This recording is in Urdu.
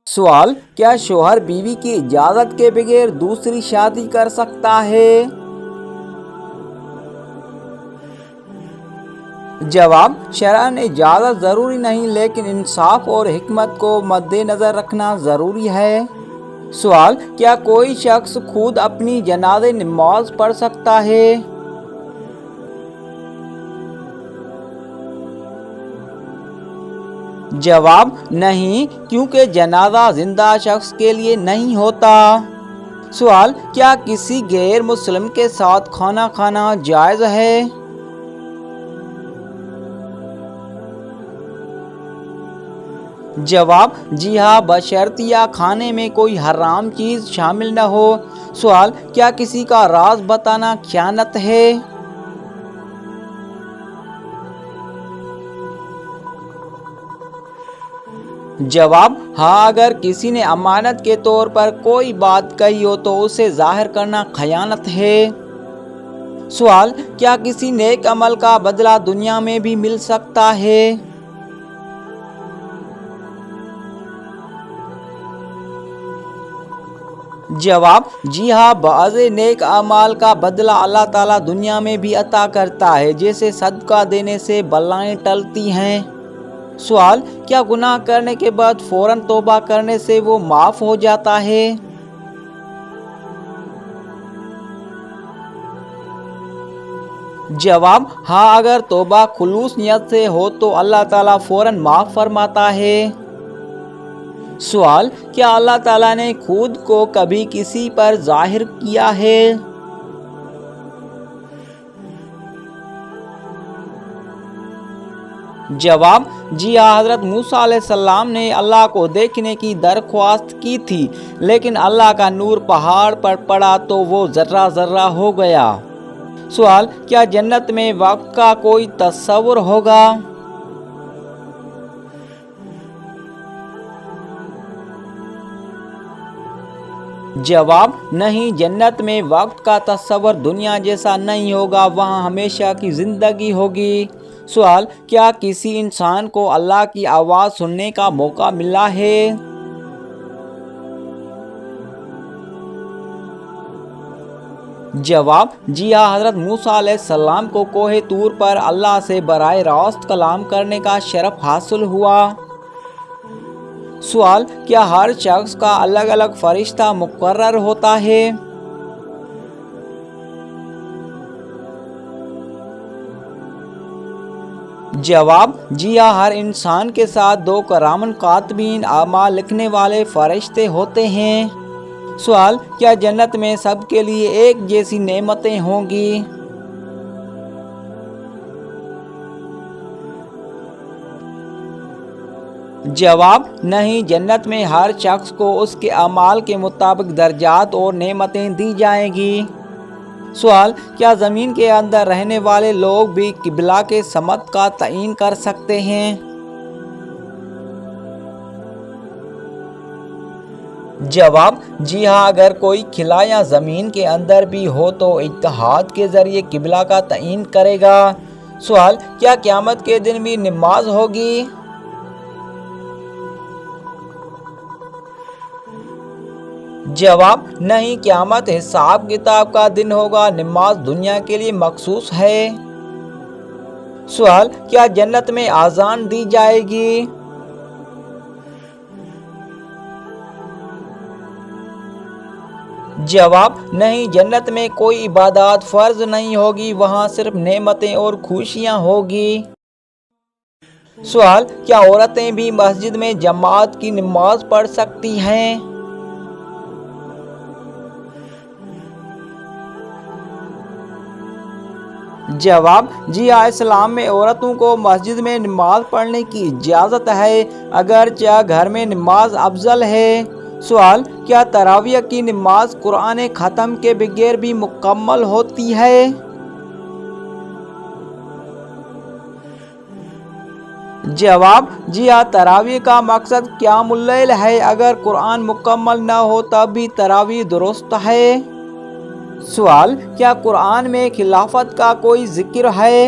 سوال: کیا شوہر بیوی کی اجازت کے بغیر دوسری شادی کر سکتا ہے؟ جواب: شرعاً اجازت ضروری نہیں، لیکن انصاف اور حکمت کو مد نظر رکھنا ضروری ہے۔ سوال: کیا کوئی شخص خود اپنی جنازہ نماز پڑھ سکتا ہے؟ جواب: نہیں، کیونکہ جنازہ زندہ شخص کے لیے نہیں ہوتا۔ سوال: کیا کسی غیر مسلم کے ساتھ کھانا کھانا جائز ہے؟ جواب: جی ہاں، بشرطیہ کھانے میں کوئی حرام چیز شامل نہ ہو۔ سوال: کیا کسی کا راز بتانا خیانت ہے؟ جواب: ہاں، اگر کسی نے امانت کے طور پر کوئی بات کہی ہو تو اسے ظاہر کرنا خیانت ہے۔ سوال: کیا کسی نیک عمل کا بدلہ دنیا میں بھی مل سکتا ہے؟ جواب: جی ہاں، بعض نیک اعمال کا بدلہ اللہ تعالیٰ دنیا میں بھی عطا کرتا ہے، جیسے صدقہ دینے سے بلائیں ٹلتی ہیں۔ سوال: کیا گناہ کرنے کے بعد فوراً توبہ کرنے سے وہ معاف ہو جاتا ہے؟ جواب: ہاں، اگر توبہ خلوص نیت سے ہو تو اللہ تعالیٰ فوراً معاف فرماتا ہے۔ سوال: کیا اللہ تعالیٰ نے خود کو کبھی کسی پر ظاہر کیا ہے؟ جواب: جی ہاں، حضرت موسیٰ علیہ السلام نے اللہ کو دیکھنے کی درخواست کی تھی، لیکن اللہ کا نور پہاڑ پر پڑا تو وہ ذرہ ذرہ ہو گیا۔ سوال: کیا جنت میں وقت کا کوئی تصور ہوگا؟ جواب: نہیں، جنت میں وقت کا تصور دنیا جیسا نہیں ہوگا، وہاں ہمیشہ کی زندگی ہوگی۔ سوال: کیا کسی انسان کو اللہ کی آواز سننے کا موقع ملا ہے؟ جواب: جی ہاں، حضرت موسیٰ علیہ السلام کو کوہ طور پر اللہ سے براہ راست کلام کرنے کا شرف حاصل ہوا۔ سوال: کیا ہر شخص کا الگ الگ فرشتہ مقرر ہوتا ہے؟ جواب: جی ہاں، ہر انسان کے ساتھ دو کرامن کاتبین اعمال لکھنے والے فرشتے ہوتے ہیں۔ سوال: کیا جنت میں سب کے لیے ایک جیسی نعمتیں ہوں گی؟ جواب: نہیں، جنت میں ہر شخص کو اس کے اعمال کے مطابق درجات اور نعمتیں دی جائیں گی۔ سوال: کیا زمین کے اندر رہنے والے لوگ بھی قبلہ کے سمت کا تعین کر سکتے ہیں؟ جواب: جی ہاں، اگر کوئی خلا یا زمین کے اندر بھی ہو تو اجتہاد کے ذریعے قبلہ کا تعین کرے گا۔ سوال: کیا قیامت کے دن بھی نماز ہوگی؟ جواب: نہیں، قیامت حساب کتاب کا دن ہوگا، نماز دنیا کے لیے مخصوص ہے۔ سوال: کیا جنت میں اذان دی جائے گی؟ جواب: نہیں، جنت میں کوئی عبادات فرض نہیں ہوگی، وہاں صرف نعمتیں اور خوشیاں ہوگی۔ سوال: کیا عورتیں بھی مسجد میں جماعت کی نماز پڑھ سکتی ہیں؟ جواب: جی ہاں، اسلام میں عورتوں کو مسجد میں نماز پڑھنے کی اجازت ہے، اگرچہ گھر میں نماز افضل ہے۔ سوال: کیا تراویح کی نماز قرآن ختم کے بغیر بھی مکمل ہوتی ہے؟ جواب: جی ہاں، تراویح کا مقصد قیام اللیل ہے، اگر قرآن مکمل نہ ہو تب بھی تراویح درست ہے۔ سوال: کیا قرآن میں خلافت کا کوئی ذکر ہے؟